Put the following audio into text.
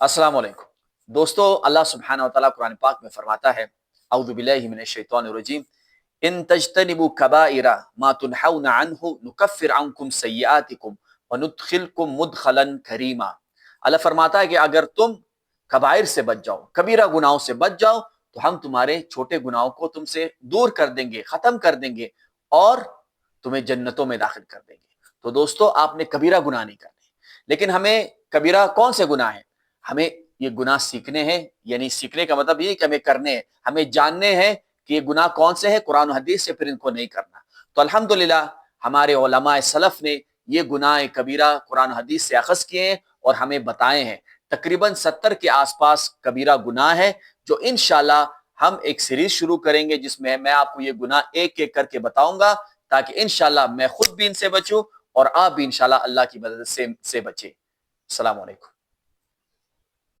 अस्सलाम वालेकुम। दोस्तों, अल्लाह सुब्हानहू व तआला कुरान पाक में फरमाता है, औज़ु बिल्लाहि मिनश शैतानिर रजीम, इन तज्तनिबू कबाइरा मा तुनहौना अन्हु नुकफ्फिर अन्कुम सय्यिआतिकुम व नुदखिलकुम मुदखलन करीमा। अल्लाह फरमाता है कि अगर तुम कबाइर से बच जाओ, कबीरा गुनाहों से बच जाओ, तो हम तुम्हारे छोटे गुनाहों को तुमसे दूर कर देंगे, खत्म कर देंगे और तुम्हें जन्नतों में दाखिल कर देंगे। तो दोस्तों, आपने कबीरा गुनाह नहीं करने, लेकिन हमें कबीरा कौन से गुनाह हैं? हमें ये गुनाह सीखने हैं, यानी सीखने का मतलब ये कि हमें करने हैं, हमें जानने हैं कि ये गुनाह कौन से हैं, कुरान और हदीस से, फिर इनको नहीं करना। तो अल्हम्दुलिल्लाह हमारे उलमाए सलफ ने ये गुनाह कबीरा कुरान और हदीस से अखज़ किए हैं और हमें बताए हैं। तकरीबन 70 के आसपास कबीरा गुनाह है, जो इंशाअल्लाह हम एक सीरीज शुरू करेंगे जिसमें मैं आपको ये गुनाह एक एक करके बताऊंगा, ताकि इंशाअल्लाह मैं खुद भी इनसे बचूं और आप भी इंशाअल्लाह अल्लाह की मदद से बचे। अस्सलाम वालेकुम।